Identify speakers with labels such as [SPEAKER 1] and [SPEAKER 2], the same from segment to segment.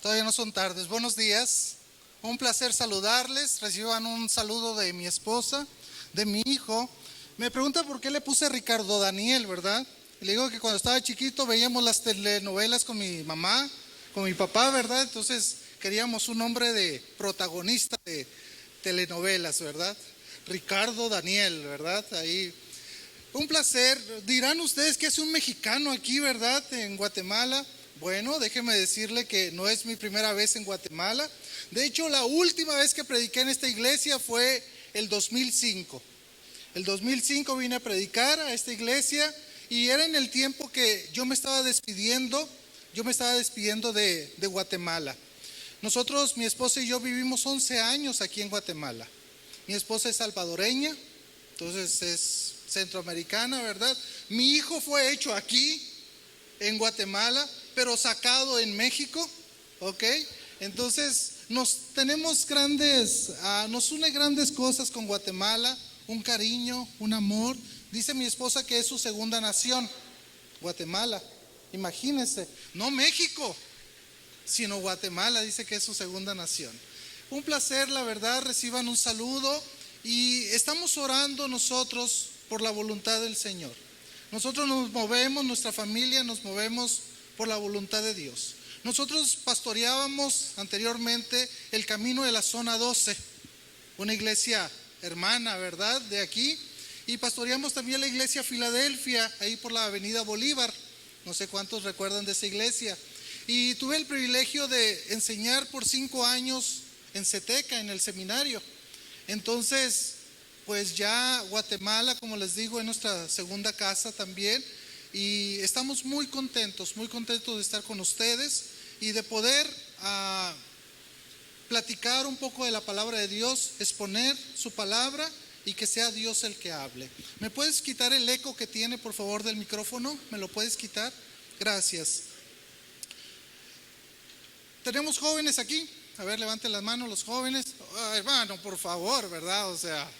[SPEAKER 1] Todavía no son tardes. Buenos días. Un placer saludarles. Reciban un saludo de mi esposa, de mi hijo. Me pregunta por qué le puse Ricardo Daniel, ¿verdad? Y le digo que cuando estaba chiquito veíamos las telenovelas con mi mamá, con mi papá, ¿verdad? Entonces queríamos un nombre de protagonista de telenovelas, ¿verdad? Ricardo Daniel, ¿verdad? Ahí. Un placer. Dirán ustedes que es un mexicano aquí, ¿verdad? En Guatemala. Bueno, déjeme decirle que no es mi primera vez en Guatemala. De hecho, la última vez que prediqué en esta iglesia fue el 2005. El 2005 vine a predicar a esta iglesia y era en el tiempo que yo me estaba despidiendo de Guatemala. Nosotros, mi esposa y yo vivimos 11 años aquí en Guatemala. Mi esposa es salvadoreña, entonces es centroamericana, ¿verdad? Mi hijo fue hecho aquí en Guatemala, pero sacado en México, ¿ok? Entonces nos une grandes cosas con Guatemala, un cariño, un amor. Dice mi esposa que es su segunda nación, Guatemala. Imagínense, no México, sino Guatemala, dice que es su segunda nación. Un placer, la verdad, reciban un saludo y estamos orando nosotros por la voluntad del Señor. Nosotros nos movemos, nuestra familia nos movemos por la voluntad de Dios. Nosotros pastoreábamos anteriormente el camino de la zona 12, una iglesia hermana, ¿verdad?, de aquí, y pastoreamos también la iglesia Filadelfia, ahí por la avenida Bolívar. No sé cuántos recuerdan de esa iglesia. Y tuve el privilegio de enseñar por 5 años en Ceteca, en el seminario. Entonces, pues ya Guatemala, como les digo, es nuestra segunda casa también. Y estamos muy contentos de estar con ustedes y de poder platicar un poco de la palabra de Dios, exponer su palabra y que sea Dios el que hable. ¿Me puedes quitar el eco que tiene, por favor, del micrófono? ¿Me lo puedes quitar? Gracias. ¿Tenemos jóvenes aquí? A ver, levanten las manos los jóvenes. Hermano, por favor, ¿verdad? O sea,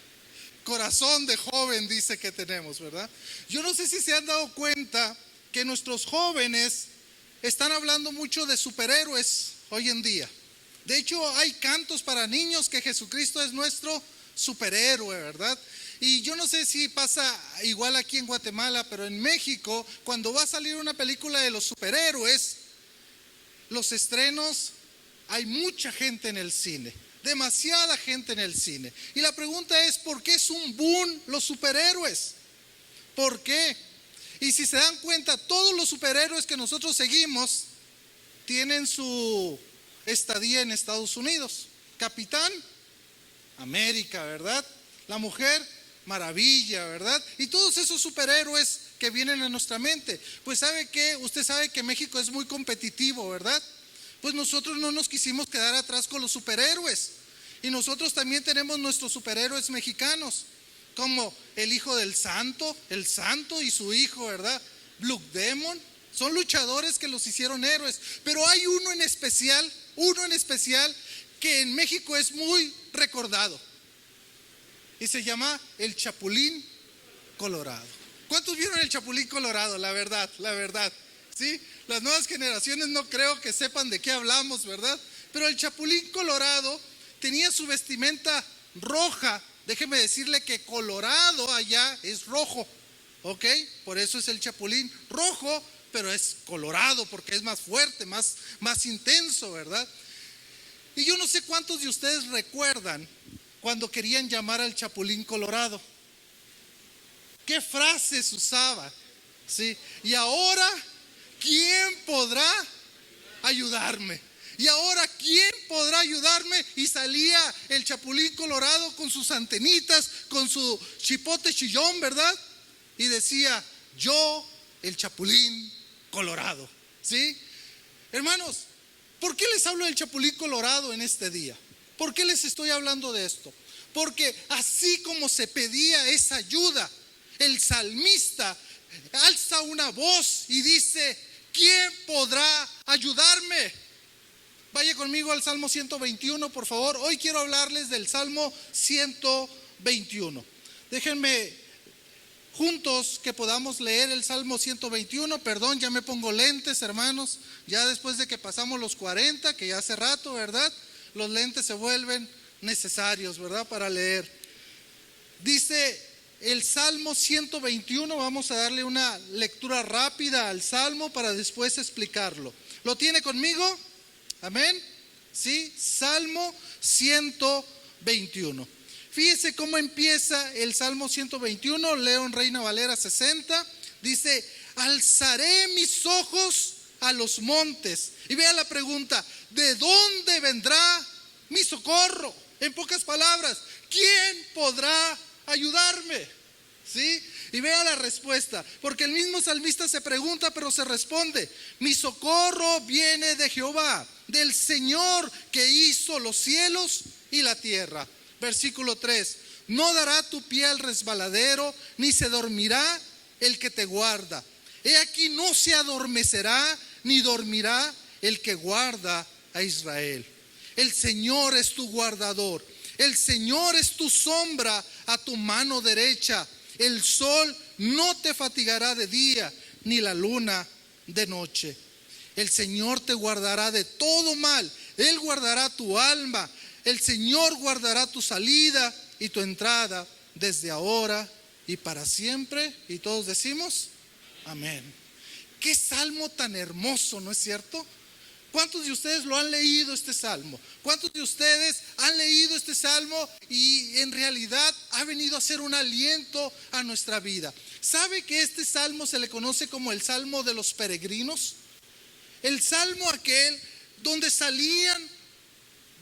[SPEAKER 1] corazón de joven dice que tenemos, ¿verdad? Yo no sé si se han dado cuenta que nuestros jóvenes están hablando mucho de superhéroes hoy en día. De hecho, hay cantos para niños que Jesucristo es nuestro superhéroe, ¿verdad? Y yo no sé si pasa igual aquí en Guatemala, pero en México, cuando va a salir una película de los superhéroes, los estrenos, hay mucha gente en el cine. Demasiada gente en el cine. Y la pregunta es, ¿por qué es un boom los superhéroes? ¿Por qué? Y si se dan cuenta, todos los superhéroes que nosotros seguimos tienen su estadía en Estados Unidos. Capitán América, ¿verdad? La Mujer Maravilla, ¿verdad? Y todos esos superhéroes que vienen a nuestra mente. Pues ¿sabe qué? Usted sabe que México es muy competitivo, ¿verdad? Pues nosotros no nos quisimos quedar atrás con los superhéroes. Y nosotros también tenemos nuestros superhéroes mexicanos, como el hijo del santo, el santo y su hijo, ¿verdad? Blue Demon. Son luchadores que los hicieron héroes. Pero hay uno en especial que en México es muy recordado. Y se llama el Chapulín Colorado. ¿Cuántos vieron el Chapulín Colorado? La verdad. ¿Sí? Las nuevas generaciones no creo que sepan de qué hablamos, ¿verdad? Pero el Chapulín Colorado tenía su vestimenta roja. Déjeme decirle que Colorado allá es rojo, ¿ok? Por eso es el Chapulín rojo, pero es colorado porque es más fuerte, más intenso, ¿verdad? Y yo no sé cuántos de ustedes recuerdan cuando querían llamar al Chapulín Colorado. ¿Qué frases usaba? ¿Sí? Y ahora, ¿quién podrá ayudarme? Y ahora, ¿quién podrá ayudarme? Y salía el Chapulín Colorado con sus antenitas, con su chipote chillón, ¿verdad? Y decía, yo, el Chapulín Colorado. ¿Sí? Hermanos, ¿por qué les hablo del Chapulín Colorado en este día? ¿Por qué les estoy hablando de esto? Porque así como se pedía esa ayuda, el salmista alza una voz y dice, ¿quién podrá ayudarme? Vaya conmigo al Salmo 121, por favor. Hoy quiero hablarles del Salmo 121. Déjenme juntos que podamos leer el Salmo 121. Perdón, ya me pongo lentes, hermanos. Ya después de que pasamos los 40, que ya hace rato, ¿verdad? Los lentes se vuelven necesarios, ¿verdad? Para leer. Dice el Salmo 121, vamos a darle una lectura rápida al Salmo para después explicarlo. ¿Lo tiene conmigo? Amén. Sí, Salmo 121. Fíjese cómo empieza el Salmo 121, leo en Reina Valera 60, dice: alzaré mis ojos a los montes. Y vea la pregunta: ¿de dónde vendrá mi socorro? En pocas palabras, ¿quién podrá ayudarme? ¿Sí? Y vea la respuesta, porque el mismo salmista se pregunta, pero se responde: mi socorro viene de Jehová, del Señor que hizo los cielos y la tierra. Versículo 3: no dará tu pie al resbaladero, ni se dormirá el que te guarda. He aquí, no se adormecerá, ni dormirá el que guarda a Israel. El Señor es tu guardador, el Señor es tu sombra a tu mano derecha. El sol no te fatigará de día, ni la luna de noche. El Señor te guardará de todo mal, Él guardará tu alma. El Señor guardará tu salida y tu entrada desde ahora y para siempre. Y todos decimos amén. Qué salmo tan hermoso, ¿no es cierto? ¿Cuántos de ustedes lo han leído este salmo? ¿Cuántos de ustedes han leído este salmo y en realidad ha venido a ser un aliento a nuestra vida? ¿Sabe que este salmo se le conoce como el salmo de los peregrinos? El salmo aquel donde salían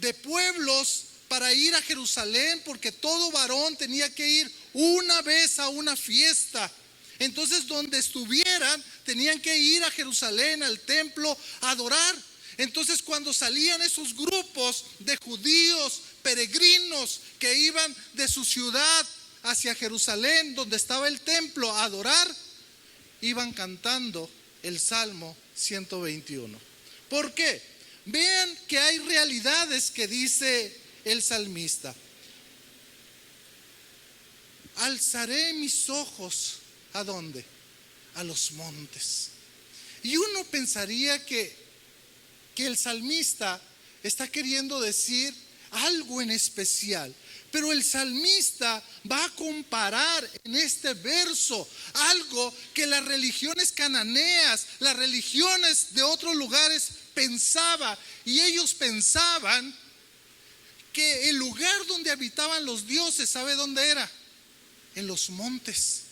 [SPEAKER 1] de pueblos para ir a Jerusalén, porque todo varón tenía que ir una vez a una fiesta. Entonces, donde estuvieran, tenían que ir a Jerusalén, al templo, a adorar. Entonces, cuando salían esos grupos de judíos peregrinos que iban de su ciudad hacia Jerusalén, donde estaba el templo, a adorar, iban cantando el Salmo 121. ¿Por qué? Vean que hay realidades que dice el salmista. Alzaré mis ojos, ¿a dónde? A los montes. Y uno pensaría que el salmista está queriendo decir algo en especial. Pero el salmista va a comparar en este verso algo que las religiones cananeas, las religiones de otros lugares pensaba, y ellos pensaban que el lugar donde habitaban los dioses, ¿sabe dónde era? En los montes.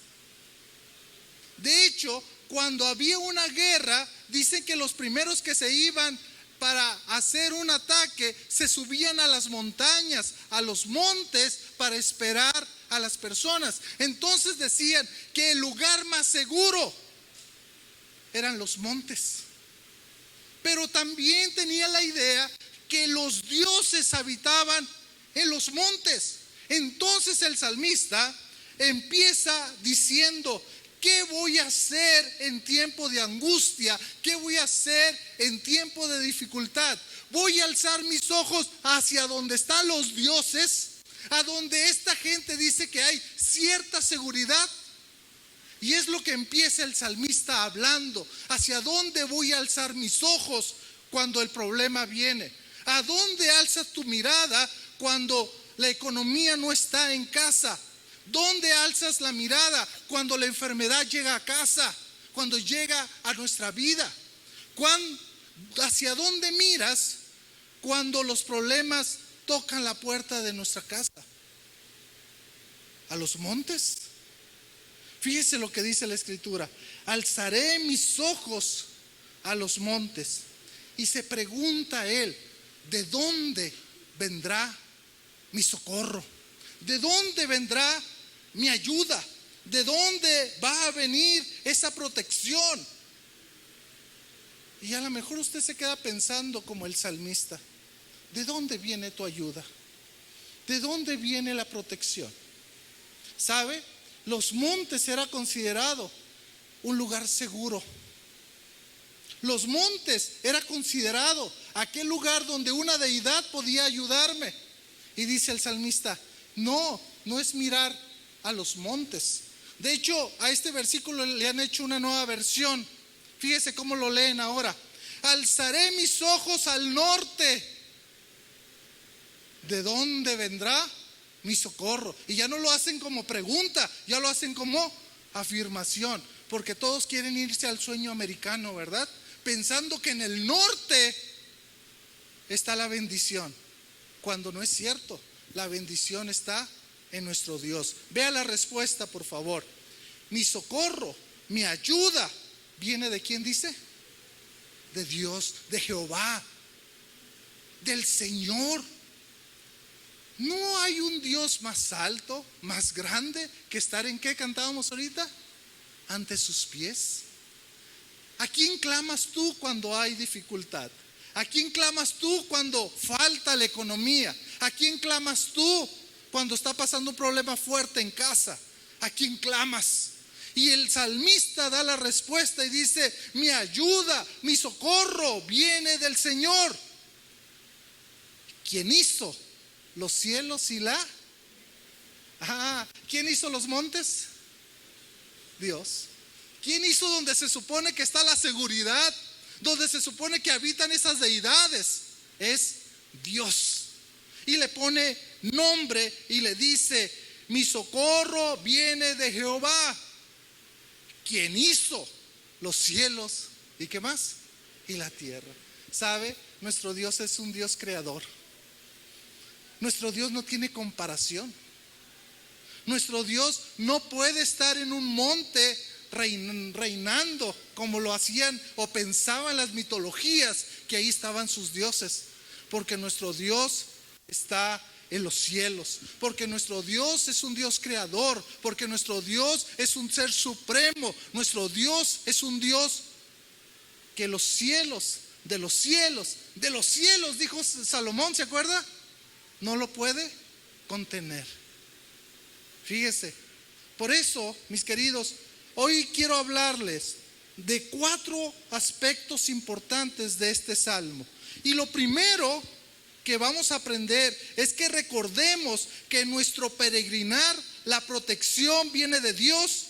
[SPEAKER 1] De hecho, cuando había una guerra, dicen que los primeros que se iban para hacer un ataque se subían a las montañas, a los montes, para esperar a las personas. Entonces decían que el lugar más seguro eran los montes. Pero también tenía la idea que los dioses habitaban en los montes. Entonces el salmista empieza diciendo: ¿qué voy a hacer en tiempo de angustia? ¿Qué voy a hacer en tiempo de dificultad? Voy a alzar mis ojos hacia donde están los dioses, a donde esta gente dice que hay cierta seguridad. Y es lo que empieza el salmista hablando. ¿Hacia dónde voy a alzar mis ojos cuando el problema viene? ¿A dónde alzas tu mirada cuando la economía no está en casa? ¿Dónde alzas la mirada cuando la enfermedad llega a casa? Cuando llega a nuestra vida. ¿Hacia dónde miras cuando los problemas tocan la puerta de nuestra casa? ¿A los montes? Fíjese lo que dice la escritura: alzaré mis ojos a los montes. Y se pregunta él: ¿de dónde vendrá mi socorro? ¿De dónde vendrá mi ayuda? ¿De dónde va a venir esa protección? Y a lo mejor usted se queda pensando como el salmista: ¿de dónde viene tu ayuda? ¿De dónde viene la protección? ¿Sabe? Los montes era considerado un lugar seguro. Los montes era considerado aquel lugar donde una deidad podía ayudarme. Y dice el salmista: no es mirar a los montes. De hecho, a este versículo le han hecho una nueva versión. Fíjese cómo lo leen ahora. Alzaré mis ojos al norte. ¿De dónde vendrá mi socorro? Y ya no lo hacen como pregunta, ya lo hacen como afirmación, porque todos quieren irse al sueño americano, ¿verdad? Pensando que en el norte está la bendición, cuando no es cierto. La bendición está en nuestro Dios. Vea la respuesta, por favor. Mi socorro, mi ayuda, ¿viene de quién dice? De Dios, de Jehová, del Señor. No hay un Dios más alto, más grande que estar en ¿qué cantábamos ahorita? Ante sus pies. ¿A quién clamas tú cuando hay dificultad? ¿A quién clamas tú cuando falta la economía? ¿A quién clamas tú cuando está pasando un problema fuerte en casa? ¿A quién clamas? Y el salmista da la respuesta y dice: mi ayuda, mi socorro viene del Señor. ¿Quién hizo los cielos y la? ¿Quién hizo los montes? Dios. ¿Quién hizo donde se supone que está la seguridad? Donde se supone que habitan esas deidades. Es Dios. Y le pone nombre y le dice: mi socorro viene de Jehová, quien hizo los cielos y ¿qué más? Y la tierra. ¿Sabe? Nuestro Dios es un Dios creador. Nuestro Dios no tiene comparación. Nuestro Dios no puede estar en un monte reinando como lo hacían o pensaban las mitologías que ahí estaban sus dioses, porque nuestro Dios está en los cielos, porque nuestro Dios es un Dios creador, porque nuestro Dios es un ser supremo. Nuestro Dios es un Dios que los cielos, de los cielos, de los cielos, dijo Salomón, ¿se acuerda? No lo puede contener. Fíjese, por eso, mis queridos, hoy quiero hablarles de 4 aspectos importantes de este salmo. Y lo primero que vamos a aprender es que recordemos que en nuestro peregrinar la protección viene de Dios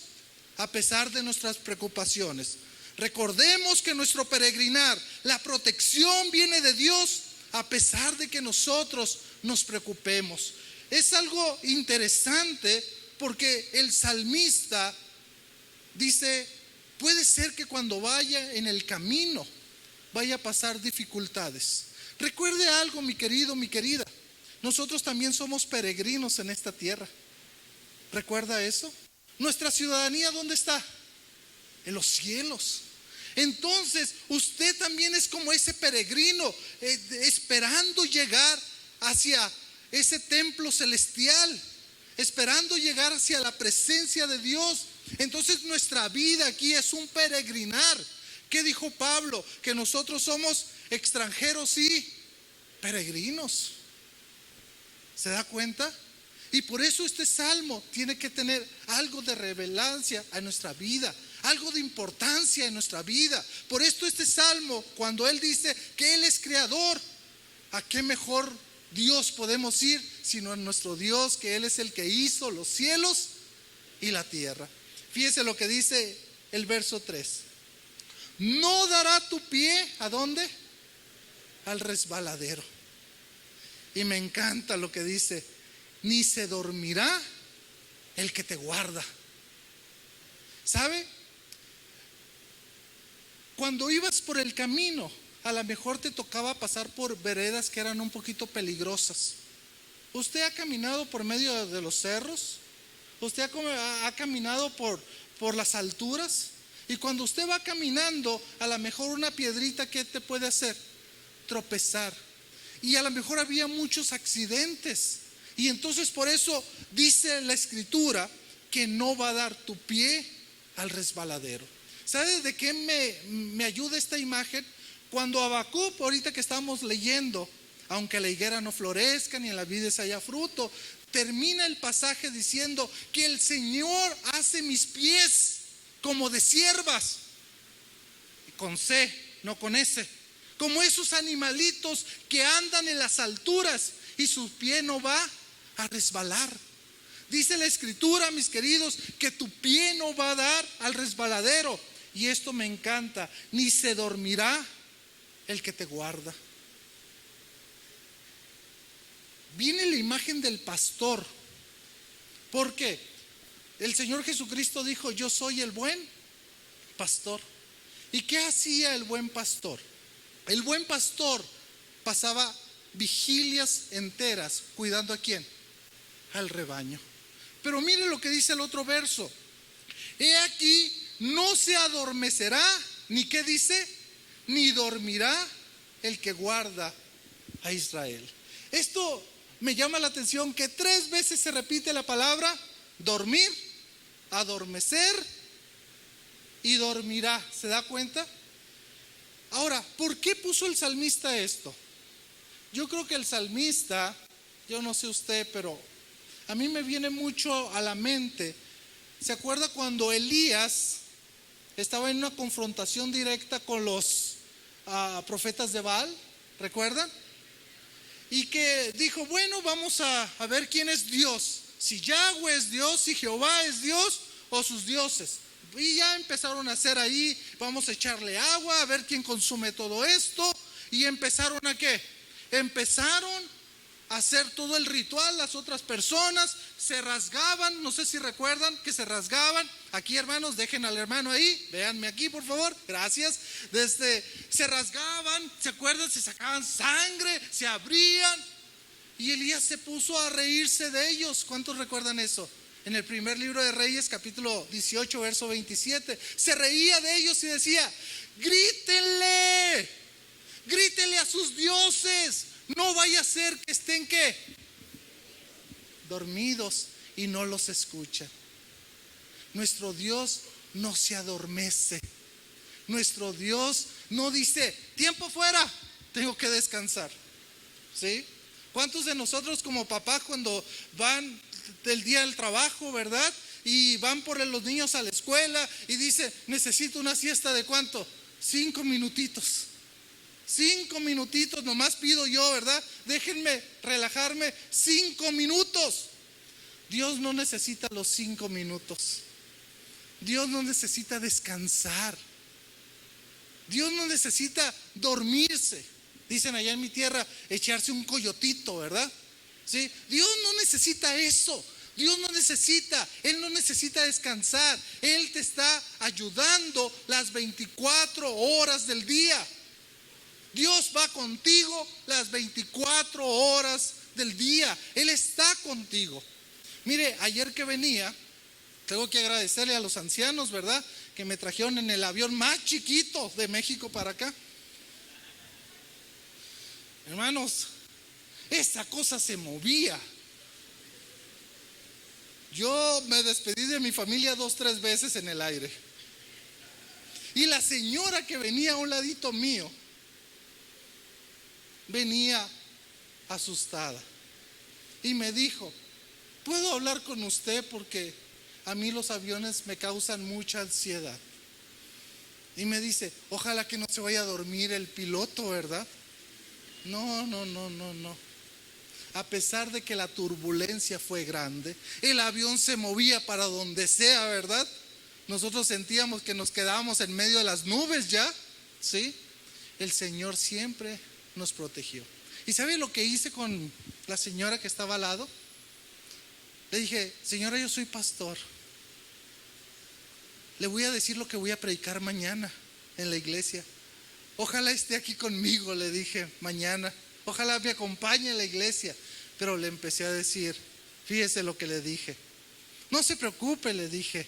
[SPEAKER 1] a pesar de nuestras preocupaciones. Recordemos que en nuestro peregrinar la protección viene de Dios a pesar de que nosotros nos preocupemos. Es algo interesante porque el salmista dice: puede ser que cuando vaya en el camino vaya a pasar dificultades. Recuerde algo, mi querido, mi querida, nosotros también somos peregrinos en esta tierra. ¿Recuerda eso? Nuestra ciudadanía, ¿dónde está? En los cielos. Entonces usted también es como ese peregrino esperando llegar hacia ese templo celestial, esperando llegar hacia la presencia de Dios. Entonces nuestra vida aquí es un peregrinar. ¿Qué dijo Pablo? Que nosotros somos extranjeros y peregrinos. ¿Se da cuenta? Y por eso este salmo tiene que tener algo de relevancia a nuestra vida, algo de importancia en nuestra vida. Por esto este salmo, cuando él dice que él es creador, ¿a qué mejor Dios podemos ir sino a nuestro Dios, que él es el que hizo los cielos y la tierra? Fíjese lo que dice el verso 3. No dará tu pie, ¿a dónde? Al resbaladero. Y me encanta lo que dice: ni se dormirá el que te guarda. ¿Sabe? Cuando ibas por el camino, a lo mejor te tocaba pasar por veredas que eran un poquito peligrosas. ¿Usted ha caminado por medio de los cerros? ¿Usted ha caminado por las alturas? Y cuando usted va caminando, a lo mejor una piedrita, ¿qué te puede hacer? Tropezar. Y a lo mejor había muchos accidentes. Y entonces por eso dice la escritura que no va a dar tu pie al resbaladero. ¿Sabe de qué me ayuda esta imagen? Cuando Habacuc, ahorita que estamos leyendo, aunque la higuera no florezca ni en las vides haya fruto, termina el pasaje diciendo que el Señor hace mis pies como de ciervas, con C, no con S, como esos animalitos que andan en las alturas y su pie no va a resbalar. Dice la Escritura, mis queridos, que tu pie no va a dar al resbaladero. Y esto me encanta, ni se dormirá el que te guarda. Viene la imagen del pastor. ¿Por qué? El Señor Jesucristo dijo: yo soy el buen pastor. ¿Y qué hacía el buen pastor? El buen pastor pasaba vigilias enteras cuidando ¿a quién? Al rebaño. Pero mire lo que dice el otro verso: he aquí, no se adormecerá, ni ¿qué dice? Ni dormirá el que guarda a Israel. Esto me llama la atención, que 3 veces se repite la palabra dormir, adormecer y dormirá. ¿Se da cuenta? Ahora, ¿por qué puso el salmista esto? Yo creo que el salmista, yo no sé usted, pero a mí me viene mucho a la mente. ¿Se acuerda cuando Elías estaba en una confrontación directa con los profetas de Baal? ¿Recuerdan? Y que dijo: bueno, vamos a ver quién es Dios, si Yahweh es Dios, si Jehová es Dios o sus dioses. Y ya empezaron a hacer ahí: vamos a echarle agua, a ver quién consume todo esto. Y empezaron ¿a qué? Empezaron a hacer todo el ritual. Las otras personas se rasgaban, no sé si recuerdan que se rasgaban. Aquí, hermanos, dejen al hermano ahí, véanme aquí por favor, gracias. Se rasgaban, ¿se acuerdan? Se sacaban sangre, se abrían. Y Elías se puso a reírse de ellos. ¿Cuántos recuerdan eso? En el primer libro de Reyes, capítulo 18, verso 27. Se reía de ellos y decía: grítenle, grítenle a sus dioses. No vaya a ser que estén ¿qué? Dormidos y no los escuchan. Nuestro Dios no se adormece. Nuestro Dios no dice: tiempo fuera, tengo que descansar. ¿Sí? ¿Cuántos de nosotros como papás, cuando van del día del trabajo, verdad? Y van por los niños a la escuela y dice: necesito una siesta de ¿cuánto? 5 minutitos. 5 minutitos nomás pido yo, ¿verdad? Déjenme relajarme 5 minutos. Dios no necesita los 5 minutos. Dios no necesita descansar. Dios no necesita dormirse. Dicen allá en mi tierra, echarse un coyotito, ¿verdad? ¿Sí? Dios no necesita eso. Dios no necesita, Él no necesita descansar. Él te está ayudando las 24 horas del día. Dios va contigo las 24 horas del día. Él está contigo. Mire, ayer que venía, tengo que agradecerle a los ancianos, ¿verdad? Que me trajeron en el avión más chiquito de México para acá. Hermanos, esa cosa se movía. Yo me despedí de mi familia 2, 3 veces en el aire. Y la señora que venía a un ladito mío venía asustada y me dijo: ¿puedo hablar con usted? Porque a mí los aviones me causan mucha ansiedad. Y me dice: ojalá que no se vaya a dormir el piloto, ¿verdad? No. A pesar de que la turbulencia fue grande, el avión se movía para donde sea, ¿verdad? Nosotros sentíamos que nos quedábamos en medio de las nubes ya, ¿sí? El Señor siempre nos protegió. ¿Y sabe lo que hice con la señora que estaba al lado? Le dije: señora, yo soy pastor. Le voy a decir lo que voy a predicar mañana en la iglesia. Ojalá esté aquí conmigo, le dije, mañana. Ojalá me acompañe en la iglesia. Pero le empecé a decir, fíjese lo que le dije. No se preocupe, le dije.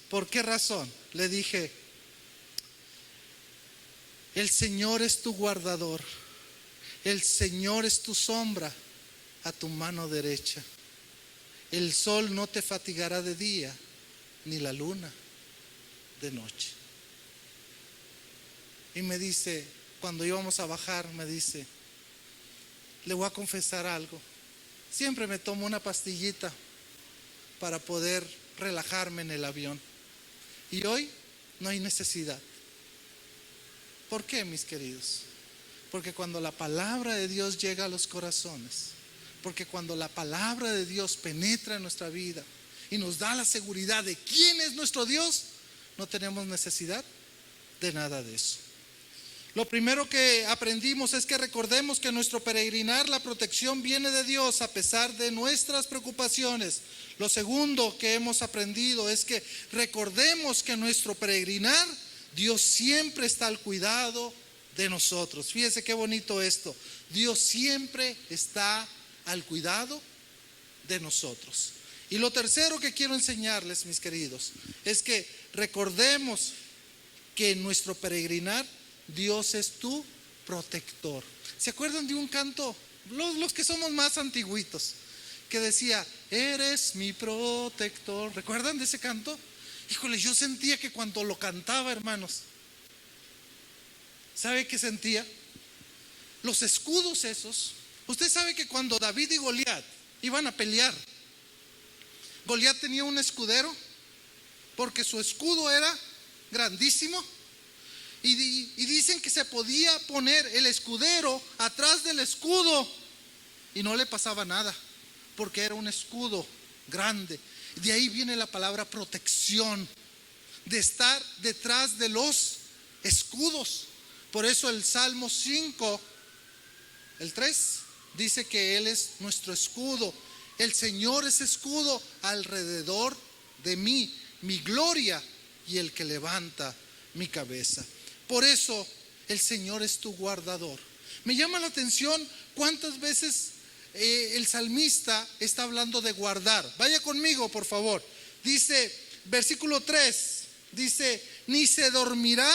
[SPEAKER 1] ¿Por qué razón? Le dije: el Señor es tu guardador. El Señor es tu sombra a tu mano derecha. El sol no te fatigará de día, ni la luna de noche. Y me dice, cuando íbamos a bajar, me dice: le voy a confesar algo. Siempre me tomo una pastillita para poder relajarme en el avión. Y hoy no hay necesidad. ¿Por qué, mis queridos? Porque cuando la palabra de Dios llega a los corazones, Porque cuando la palabra de Dios penetra en nuestra vida y nos da la seguridad de quién es nuestro Dios, no tenemos necesidad de nada de eso. Lo primero que aprendimos es que recordemos que nuestro peregrinar, la protección viene de Dios a pesar de nuestras preocupaciones. Lo segundo que hemos aprendido es que recordemos que nuestro peregrinar, Dios siempre está al cuidado de nosotros. Fíjese qué bonito esto. Dios siempre está al cuidado de nosotros. Y lo tercero que quiero enseñarles, mis queridos, es que recordemos que en nuestro peregrinar Dios es tu protector. ¿Se acuerdan de un canto? Los que somos más antiguitos, que decía, eres mi protector. ¿Recuerdan de ese canto? Híjole, yo sentía que cuando lo cantaba, hermanos, ¿sabe qué sentía? Los escudos esos. Usted sabe que cuando David y Goliat iban a pelear, Goliat tenía un escudero porque su escudo era grandísimo. Y dicen que se podía poner el escudero atrás del escudo y no le pasaba nada, porque era un escudo grande. De ahí viene la palabra protección, de estar detrás de los escudos. Por eso el Salmo 5, el 3, dice que Él es nuestro escudo. El Señor es escudo alrededor de mí, mi gloria y el que levanta mi cabeza. Por eso el Señor es tu guardador. Me llama la atención cuántas veces el salmista está hablando de guardar. Vaya conmigo, por favor. Dice, versículo 3, dice, ni se dormirá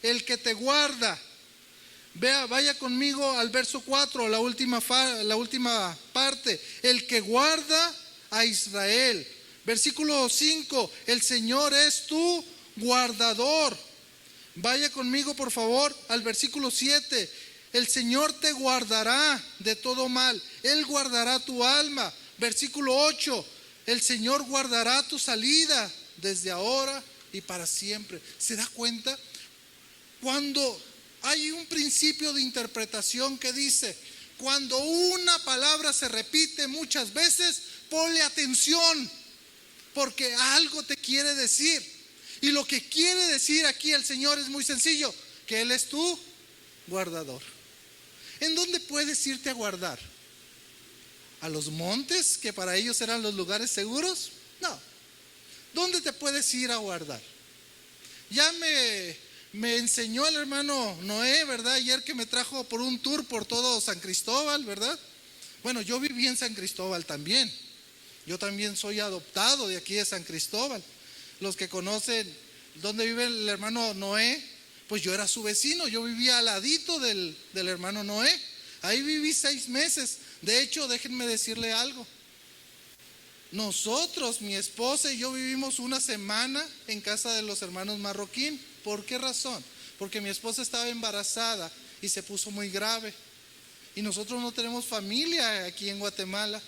[SPEAKER 1] el que te guarda. Vaya conmigo al verso 4, la última parte. El que guarda a Israel. Versículo 5, el Señor es tu guardador. Vaya conmigo, por favor, al versículo 7. El Señor te guardará de todo mal. Él guardará tu alma. Versículo 8. El Señor guardará tu salida desde ahora y para siempre. ¿Se da cuenta? Cuando hay un principio de interpretación que dice, cuando una palabra se repite muchas veces, ponle atención, porque algo te quiere decir. Y lo que quiere decir aquí el Señor es muy sencillo, que Él es tu guardador. ¿En dónde puedes irte a guardar? ¿A los montes, que para ellos eran los lugares seguros? No. ¿Dónde te puedes ir a guardar? Ya me enseñó el hermano Noé, ¿verdad? Ayer que me trajo por un tour por todo San Cristóbal, ¿verdad? Bueno, yo viví en San Cristóbal también. Yo también soy adoptado de aquí de San Cristóbal. Los que conocen dónde vive el hermano Noé, pues yo era su vecino, yo vivía al ladito del hermano Noé. Ahí viví 6 meses. De hecho, déjenme decirle algo. Nosotros, mi esposa y yo vivimos una semana en casa de los hermanos Marroquín. ¿Por qué razón? Porque mi esposa estaba embarazada y se puso muy grave. Y nosotros no tenemos familia aquí en Guatemala.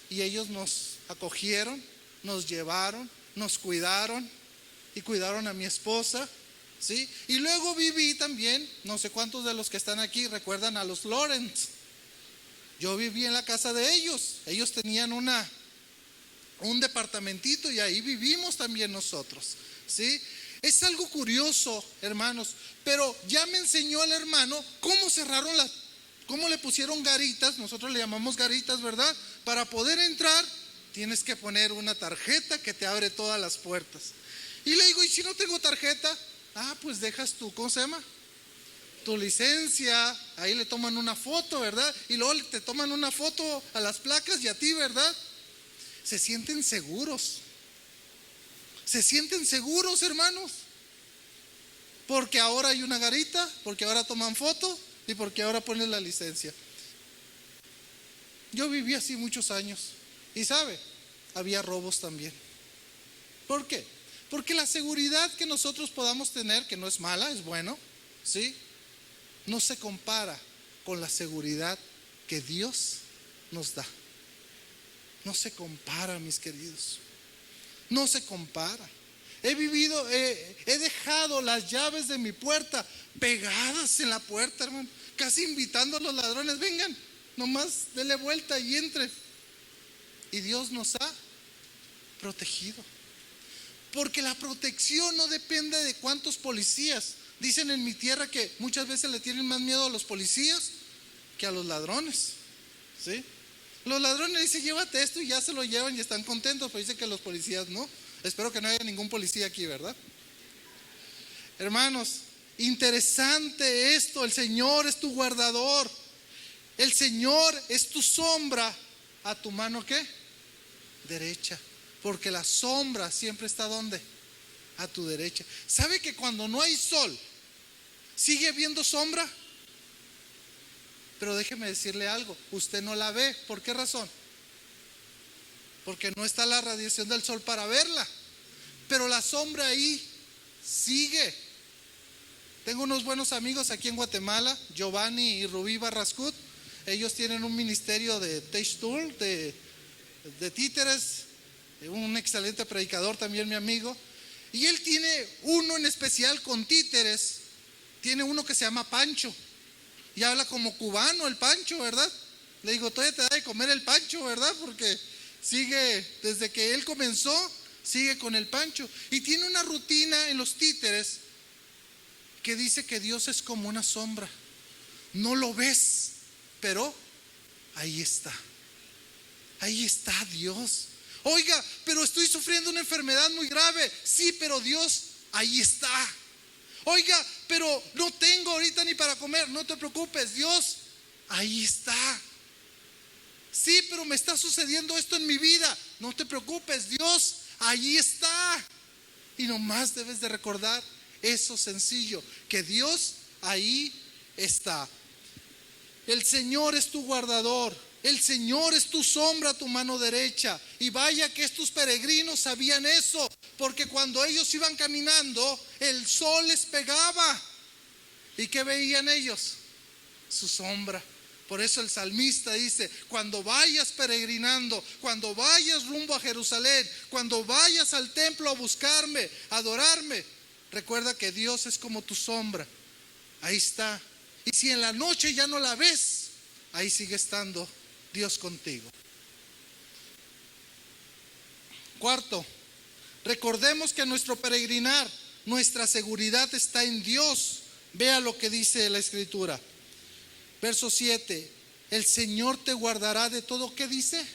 [SPEAKER 1] Y ellos nos acogieron, nos llevaron, nos cuidaron y cuidaron a mi esposa, ¿sí? Y luego viví también, no sé cuántos de los que están aquí recuerdan a los Lawrence. Yo viví en la casa de ellos. Ellos tenían un departamentito y ahí vivimos también nosotros, ¿sí? Es algo curioso, hermanos, pero ya me enseñó el hermano cómo le pusieron garitas, nosotros le llamamos garitas, ¿verdad? Para poder entrar tienes que poner una tarjeta que te abre todas las puertas. Y le digo, ¿y si no tengo tarjeta? Pues dejas tu, ¿cómo se llama? Tu licencia, ahí le toman una foto, ¿verdad? Y luego te toman una foto a las placas y a ti, ¿verdad? Se sienten seguros. Se sienten seguros, hermanos. Porque ahora hay una garita, porque ahora toman foto y porque ahora ponen la licencia. Yo viví así muchos años. Y sabe, había robos también. ¿Por qué? Porque la seguridad que nosotros podamos tener, que no es mala, es bueno, ¿sí? No se compara con la seguridad que Dios nos da. No se compara, mis queridos. No se compara. He dejado las llaves de mi puerta pegadas en la puerta, hermano, casi invitando a los ladrones, vengan, nomás dele vuelta y entre. Y Dios nos ha protegido. Porque la protección no depende de cuántos policías. Dicen en mi tierra que muchas veces le tienen más miedo a los policías que a los ladrones, ¿sí? Los ladrones dicen, llévate esto, y ya se lo llevan y están contentos, pero dicen que los policías no. Espero que no haya ningún policía aquí, ¿verdad? Hermanos, interesante esto. El Señor es tu guardador. El Señor es tu sombra a tu mano, ¿qué? Derecha. Porque la sombra siempre está ¿dónde? A tu derecha. ¿Sabe que cuando no hay sol sigue habiendo sombra? Pero déjeme decirle algo, usted no la ve. ¿Por qué razón? Porque no está la radiación del sol para verla. Pero la sombra ahí sigue. Tengo unos buenos amigos aquí en Guatemala, Giovanni y Rubí Barrascut. Ellos tienen un ministerio de Tech Tool, de títeres. Un excelente predicador también, mi amigo. Y él tiene uno en especial con títeres. Tiene uno que se llama Pancho. Y habla como cubano el Pancho, ¿verdad? Le digo, todavía te da de comer el Pancho, ¿verdad? Porque sigue, desde que él comenzó, sigue con el Pancho. Y tiene una rutina en los títeres que dice que Dios es como una sombra. No lo ves, pero ahí está. Ahí está Dios. Oiga, pero estoy sufriendo una enfermedad muy grave. Sí, pero Dios ahí está. Oiga, pero no tengo ahorita ni para comer. No te preocupes, Dios ahí está. Sí, pero me está sucediendo esto en mi vida. No te preocupes, Dios ahí está. Y nomás debes de recordar eso sencillo, que Dios ahí está. El Señor es tu guardador. El Señor es tu sombra a tu mano derecha. Y vaya que estos peregrinos sabían eso, porque cuando ellos iban caminando, el sol les pegaba. ¿Y qué veían ellos? Su sombra. Por eso el salmista dice, cuando vayas peregrinando, cuando vayas rumbo a Jerusalén, cuando vayas al templo a buscarme, a adorarme, recuerda que Dios es como tu sombra. Ahí está. Y si en la noche ya no la ves, ahí sigue estando Dios contigo. Cuarto, recordemos que nuestro peregrinar, nuestra seguridad está en Dios. Vea lo que dice la Escritura. Verso 7. El Señor te guardará de todo, ¿qué dice?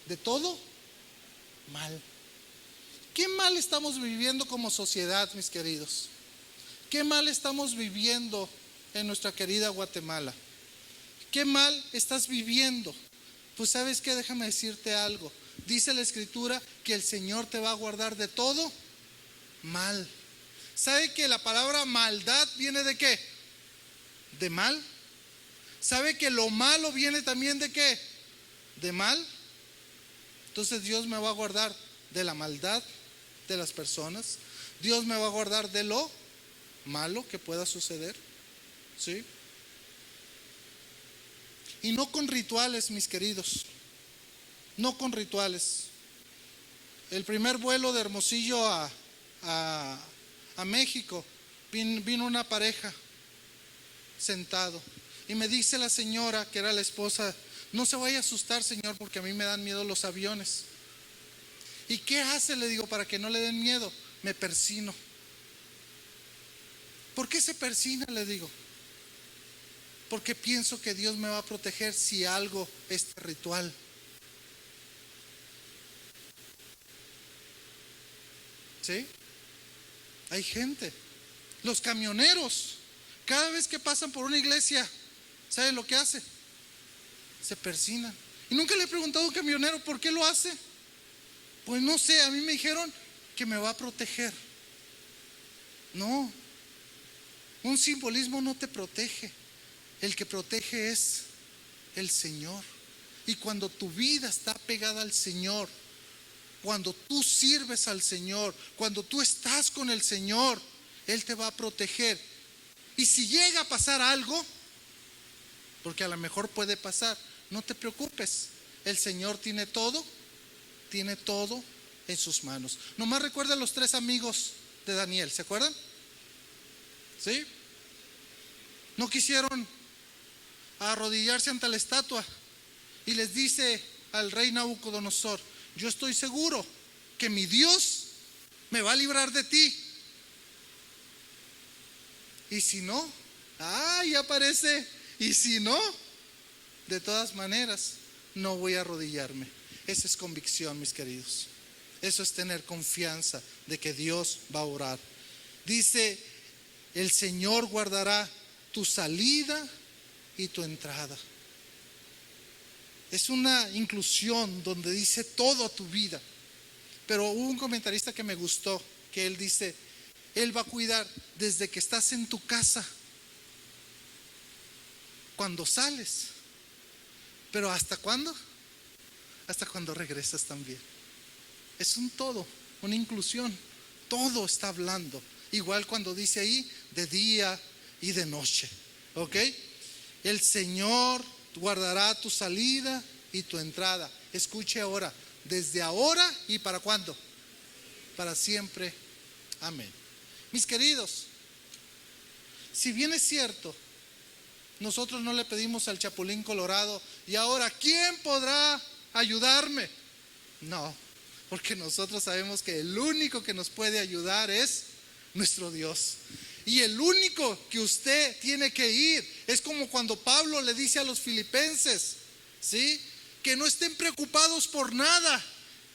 [SPEAKER 1] De todo mal. ¿Qué mal estamos viviendo como sociedad, mis queridos? ¿Qué mal estamos viviendo en nuestra querida Guatemala? ¿Qué mal estás viviendo? Pues ¿sabes qué? Déjame decirte algo. Dice la Escritura que el Señor te va a guardar de todo mal. ¿Sabe que la palabra maldad viene de qué? De mal. ¿Sabe que lo malo viene también de qué? De mal. Entonces Dios me va a guardar de la maldad de las personas. Dios me va a guardar de lo malo que pueda suceder. ¿Sí? Y no con rituales, mis queridos. No con rituales. El primer vuelo de Hermosillo a México, vino una pareja sentado. Y me dice la señora, que era la esposa, no se vaya a asustar, señor, porque a mí me dan miedo los aviones. ¿Y qué hace? Le digo, para que no le den miedo. Me persino. ¿Por qué se persina? Le digo. Porque pienso que Dios me va a proteger si algo es ritual. ¿Sí? Hay gente. Los camioneros, cada vez que pasan por una iglesia, ¿saben lo que hace? Se persignan. Y nunca le he preguntado a un camionero por qué lo hace. Pues no sé, a mí me dijeron que me va a proteger. No, un simbolismo no te protege. El que protege es el Señor. Y cuando tu vida está pegada al Señor, cuando tú sirves al Señor, cuando tú estás con el Señor, Él te va a proteger. Y si llega a pasar algo, porque a lo mejor puede pasar, no te preocupes. El Señor tiene todo en sus manos. Nomás recuerda a los 3 amigos de Daniel, ¿se acuerdan? ¿Sí? No quisieron a arrodillarse ante la estatua y les dice al rey Nabucodonosor: yo estoy seguro que mi Dios me va a librar de ti. Y si no, ahí aparece, y si no, de todas maneras, no voy a arrodillarme. Esa es convicción, mis queridos. Eso es tener confianza de que Dios va a orar. Dice: el Señor guardará tu salida y tu entrada. Es una inclusión donde dice toda tu vida. Pero hubo un comentarista que me gustó, que él dice: Él va a cuidar desde que estás en tu casa, cuando sales, pero ¿hasta cuándo? Hasta cuando regresas también. Es un todo, una inclusión. Todo está hablando. Igual cuando dice ahí, de día y de noche. ¿Ok? El Señor guardará tu salida y tu entrada. Escuche ahora, desde ahora y ¿para cuándo? Para siempre. Amén. Mis queridos, si bien es cierto, nosotros no le pedimos al Chapulín Colorado: y ahora, ¿quién podrá ayudarme? No, porque nosotros sabemos que el único que nos puede ayudar es nuestro Dios. Y el único que usted tiene que ir es como cuando Pablo le dice a los filipenses, ¿sí?, que no estén preocupados por nada,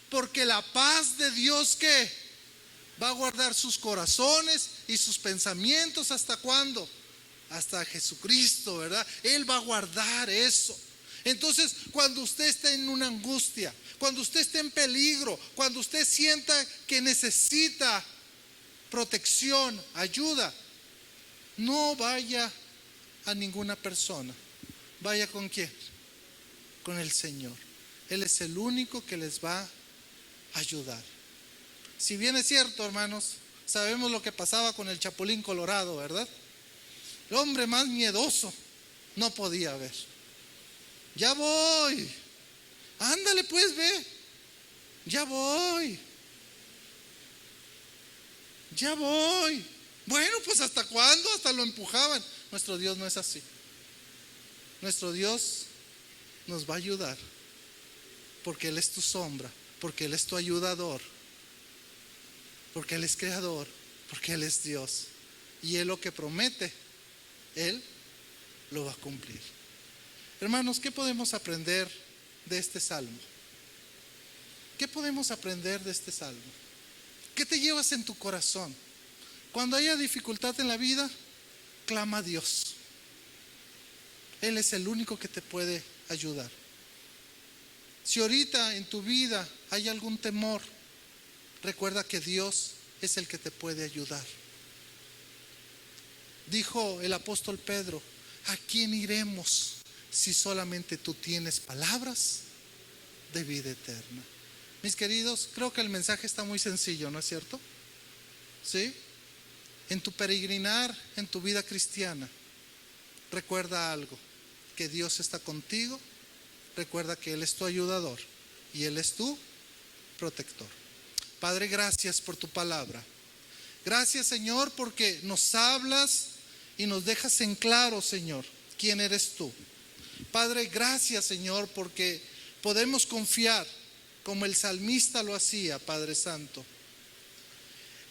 [SPEAKER 1] porque la paz de Dios, ¿qué?, va a guardar sus corazones y sus pensamientos. ¿Hasta cuándo? Hasta Jesucristo, ¿verdad? Él va a guardar eso. Entonces, cuando usted está en una angustia, cuando usted esté en peligro, cuando usted sienta que necesita protección, ayuda, no vaya a ninguna persona. Vaya ¿con quién? Con el Señor. Él es el único que les va a ayudar. Si bien es cierto, hermanos, sabemos lo que pasaba con el Chapulín Colorado, ¿verdad? El hombre más miedoso no podía ver. Ya voy. Ándale pues, ve. Ya voy. Ya voy. Bueno, pues ¿hasta cuándo? Hasta lo empujaban. Nuestro Dios no es así. Nuestro Dios nos va a ayudar, porque Él es tu sombra, porque Él es tu ayudador, porque Él es creador, porque Él es Dios. Y Él lo que promete, Él lo va a cumplir. Hermanos, ¿qué podemos aprender de este salmo? ¿Qué podemos aprender de este salmo? ¿Qué te llevas en tu corazón? Cuando haya dificultad en la vida, clama a Dios. Él es el único que te puede ayudar. Si ahorita en tu vida hay algún temor, recuerda que Dios es el que te puede ayudar. Dijo el apóstol Pedro: ¿a quién iremos si solamente tú tienes palabras de vida eterna? Mis queridos, creo que el mensaje está muy sencillo, ¿no es cierto? ¿Sí? En tu peregrinar, en tu vida cristiana, recuerda algo: que Dios está contigo. Recuerda que Él es tu ayudador y Él es tu protector. Padre, gracias por tu palabra. Gracias, Señor, porque nos hablas y nos dejas en claro, Señor, quién eres tú. Padre, gracias, Señor, porque podemos confiar como el salmista lo hacía, Padre Santo.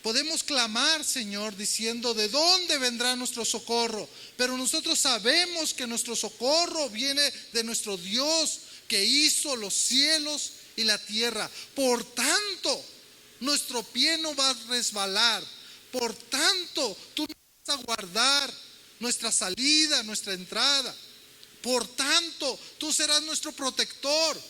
[SPEAKER 1] Podemos clamar, Señor, diciendo: ¿de dónde vendrá nuestro socorro? Pero nosotros sabemos que nuestro socorro viene de nuestro Dios, que hizo los cielos y la tierra. Por tanto, nuestro pie no va a resbalar. Por tanto, tú nos vas a guardar nuestra salida, nuestra entrada. Por tanto, tú serás nuestro protector.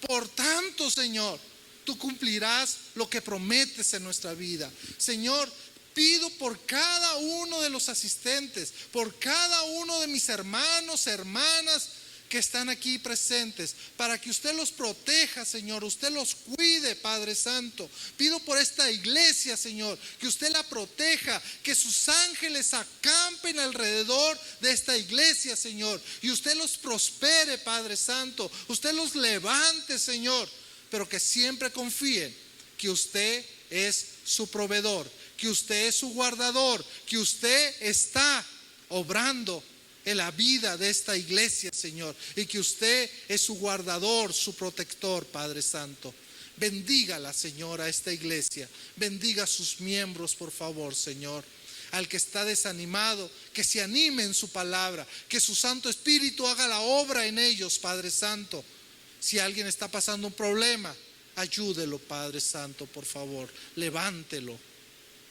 [SPEAKER 1] Por tanto, Señor, tú cumplirás lo que prometes en nuestra vida. Señor, pido por cada uno de los asistentes, por cada uno de mis hermanos, hermanas que están aquí presentes, para que usted los proteja, Señor, usted los cuide, Padre Santo. Pido por esta iglesia, Señor, que usted la proteja, que sus ángeles acampen alrededor de esta iglesia, Señor, y usted los prospere, Padre Santo. Usted los levante, Señor, pero que siempre confíen que usted es su proveedor, que usted es su guardador, que usted está obrando en la vida de esta iglesia, Señor, y que usted es su guardador, su protector, Padre Santo. Bendígala, Señor, a esta iglesia. Bendiga a sus miembros, por favor, Señor. Al que está desanimado, que se anime en su palabra, que su Santo Espíritu haga la obra en ellos, Padre Santo. Si alguien está pasando un problema, ayúdelo, Padre Santo, por favor, levántelo.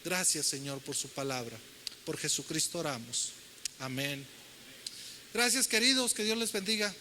[SPEAKER 1] Gracias, Señor, por su palabra. Por Jesucristo oramos. Amén. Gracias, queridos, que Dios les bendiga.